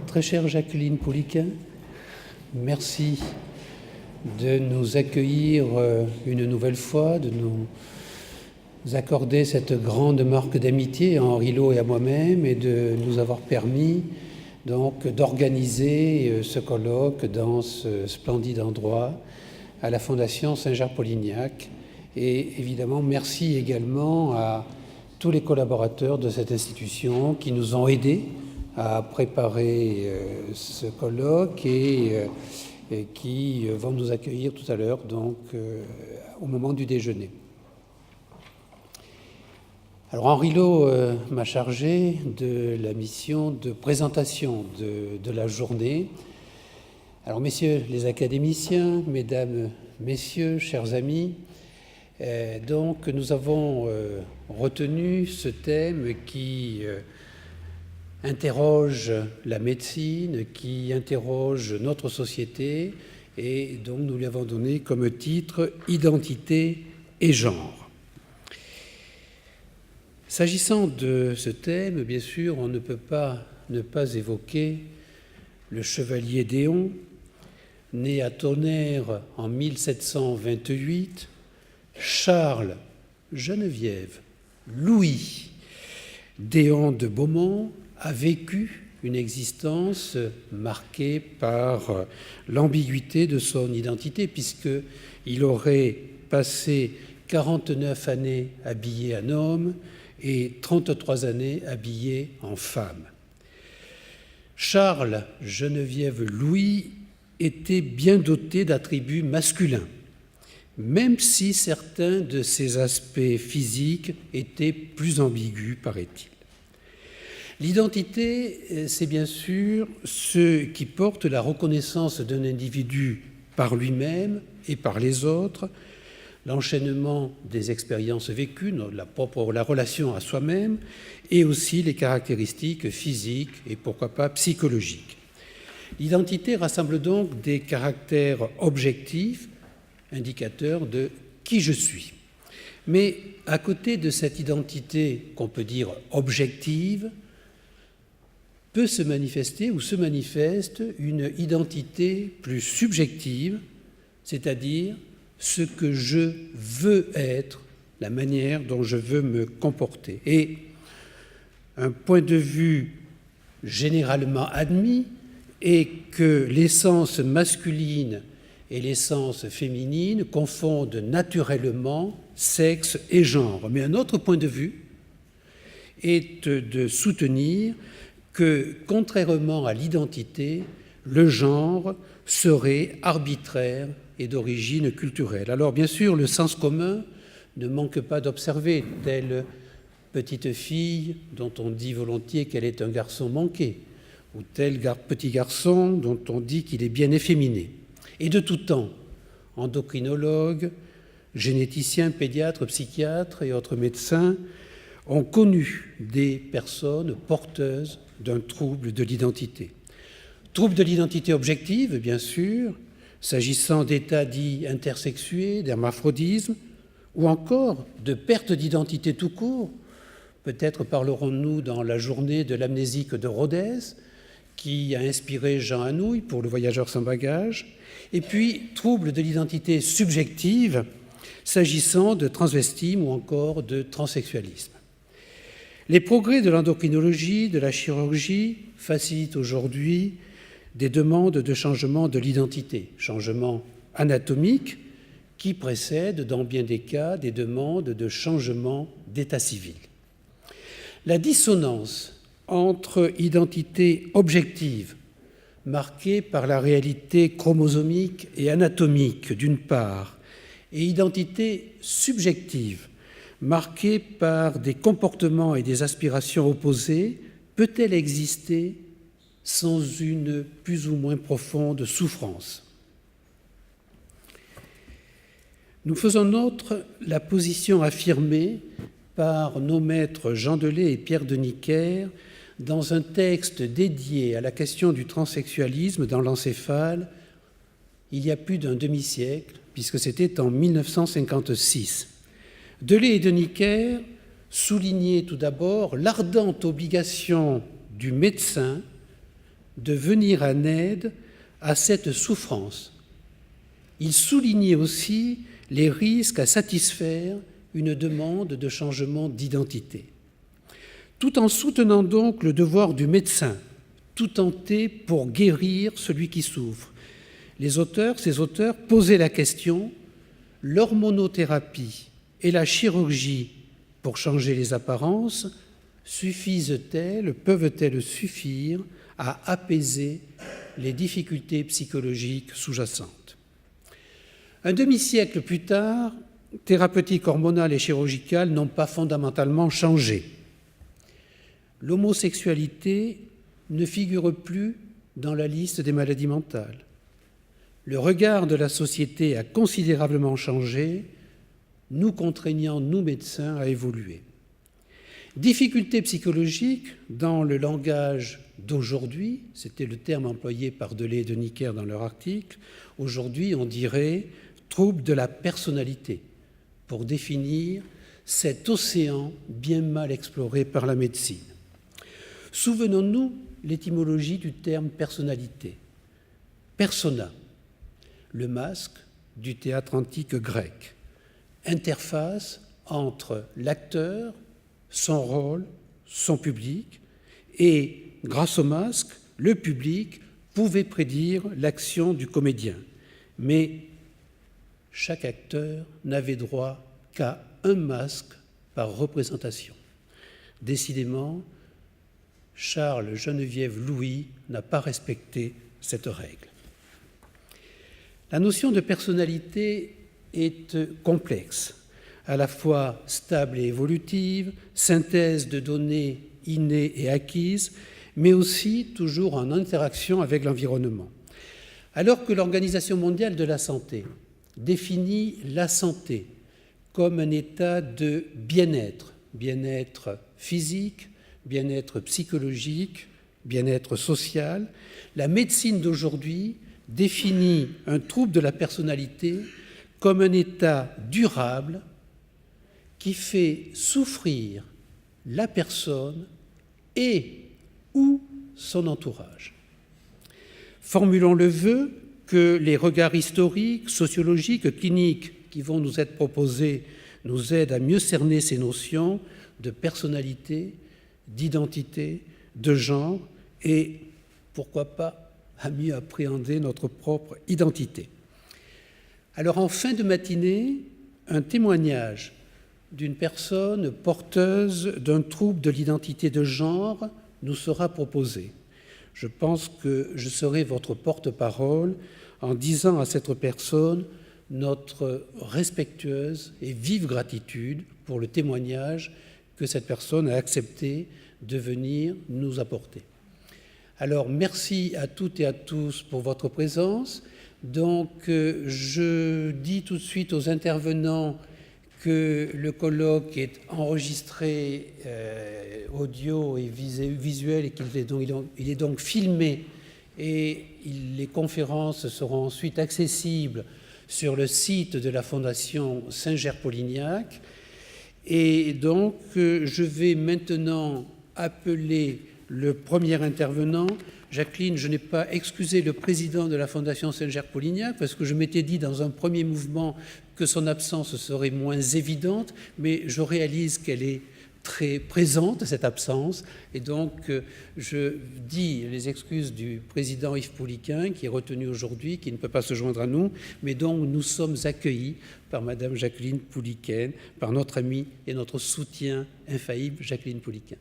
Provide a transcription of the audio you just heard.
Très chère Jacqueline Pouliquin, merci de nous accueillir une nouvelle fois, de nous accorder cette grande marque d'amitié à Henri Lot et à moi-même et de nous avoir permis donc d'organiser ce colloque dans ce splendide endroit à la Fondation Saint-Jacques-Polignac. Et évidemment, merci également à tous les collaborateurs de cette institution qui nous ont aidés à préparer ce colloque et qui vont nous accueillir tout à l'heure, donc au moment du déjeuner. Alors Henri Lot m'a chargé de la mission de présentation de la journée. Alors messieurs les académiciens, mesdames, messieurs, chers amis, donc nous avons retenu ce thème qui interroge la médecine, qui interroge notre société, et donc nous lui avons donné comme titre « Identité et genre ». S'agissant de ce thème, bien sûr, on ne peut pas ne pas évoquer le chevalier d'Éon, né à Tonnerre en 1728, Charles, Geneviève, Louis d'Éon de Beaumont a vécu une existence marquée par l'ambiguïté de son identité, puisqu'il aurait passé 49 années habillé en homme et 33 années habillé en femme. Charles, Geneviève, Louis étaient bien dotés d'attributs masculins, même si certains de ses aspects physiques étaient plus ambigus, paraît-il. L'identité, c'est bien sûr ce qui porte la reconnaissance d'un individu par lui-même et par les autres, l'enchaînement des expériences vécues, la relation à soi-même, et aussi les caractéristiques physiques et pourquoi pas psychologiques. L'identité rassemble donc des caractères objectifs, indicateurs de qui je suis. Mais à côté de cette identité qu'on peut dire objective, peut se manifester ou se manifeste une identité plus subjective, c'est-à-dire ce que je veux être, la manière dont je veux me comporter. Et un point de vue généralement admis est que l'essence masculine et l'essence féminine confondent naturellement sexe et genre. Mais un autre point de vue est de soutenir que, contrairement à l'identité, le genre serait arbitraire et d'origine culturelle. Alors, bien sûr, le sens commun ne manque pas d'observer telle petite fille dont on dit volontiers qu'elle est un garçon manqué, ou tel petit garçon dont on dit qu'il est bien efféminé. Et de tout temps, endocrinologues, généticiens, pédiatres, psychiatres et autres médecins ont connu des personnes porteuses d'un trouble de l'identité. Trouble de l'identité objective, bien sûr, s'agissant d'états dits intersexués, d'hermaphrodisme, ou encore de perte d'identité tout court. Peut-être parlerons-nous dans la journée de l'amnésique de Rodez, qui a inspiré Jean Anouilh pour Le Voyageur sans bagages, et puis trouble de l'identité subjective, s'agissant de transvestisme ou encore de transsexualisme. Les progrès de l'endocrinologie, de la chirurgie facilitent aujourd'hui des demandes de changement de l'identité, changement anatomique qui précèdent dans bien des cas des demandes de changement d'état civil. La dissonance entre identité objective, marquée par la réalité chromosomique et anatomique d'une part, et identité subjective, marquée par des comportements et des aspirations opposés, peut-elle exister sans une plus ou moins profonde souffrance? Nous faisons nôtre la position affirmée par nos maîtres Jean Delay et Pierre de Nicquer dans un texte dédié à la question du transsexualisme dans l'encéphale il y a plus d'un demi-siècle, puisque c'était en 1956. Delay et de Nicquer soulignaient tout d'abord l'ardente obligation du médecin de venir en aide à cette souffrance. Il soulignait aussi les risques à satisfaire une demande de changement d'identité. Tout en soutenant donc le devoir du médecin, tout tenter pour guérir celui qui souffre, ces auteurs posaient la question: l'hormonothérapie et la chirurgie pour changer les apparences suffisent-elles, peuvent-elles suffire à apaiser les difficultés psychologiques sous-jacentes? Un demi-siècle plus tard, thérapeutiques hormonales et chirurgicales n'ont pas fondamentalement changé. L'homosexualité ne figure plus dans la liste des maladies mentales. Le regard de la société a considérablement changé, nous contraignant, nous médecins, à évoluer. Difficultés psychologiques, dans le langage d'aujourd'hui, c'était le terme employé par Delay et Deniker dans leur article, aujourd'hui on dirait trouble de la personnalité, pour définir cet océan bien mal exploré par la médecine. Souvenons-nous l'étymologie du terme personnalité. Persona, le masque du théâtre antique grec, interface entre l'acteur, son rôle, son public, et grâce au masque, le public pouvait prédire l'action du comédien. Mais chaque acteur n'avait droit qu'à un masque par représentation. Décidément, Charles Geneviève Louis n'a pas respecté cette règle. La notion de personnalité est complexe, à la fois stable et évolutive, synthèse de données innées et acquises, mais aussi toujours en interaction avec l'environnement. Alors que l'Organisation mondiale de la santé définit la santé comme un état de bien-être, bien-être physique, bien-être psychologique, bien-être social, la médecine d'aujourd'hui définit un trouble de la personnalité comme un état durable qui fait souffrir la personne et ou son entourage. Formulons le vœu que les regards historiques, sociologiques, cliniques qui vont nous être proposés nous aident à mieux cerner ces notions de personnalité, d'identité, de genre et, pourquoi pas, à mieux appréhender notre propre identité. Alors, en fin de matinée, un témoignage d'une personne porteuse d'un trouble de l'identité de genre nous sera proposé. Je pense que je serai votre porte-parole en disant à cette personne notre respectueuse et vive gratitude pour le témoignage que cette personne a accepté de venir nous apporter. Alors, merci à toutes et à tous pour votre présence. Donc, je dis tout de suite aux intervenants que le colloque est enregistré audio et visuel et qu'il est donc filmé et les conférences seront ensuite accessibles sur le site de la Fondation Saint-Ger-Polignac. Et donc, je vais maintenant appeler le premier intervenant. Jacqueline, je n'ai pas excusé le président de la Fondation Saint-Ger-Polignac parce que je m'étais dit dans un premier mouvement que son absence serait moins évidente, mais je réalise qu'elle est très présente, cette absence, et donc je dis les excuses du président Yves Pouliquen qui est retenu aujourd'hui, qui ne peut pas se joindre à nous, mais dont nous sommes accueillis par Madame Jacqueline Pouliquen, par notre amie et notre soutien infaillible Jacqueline Pouliquen.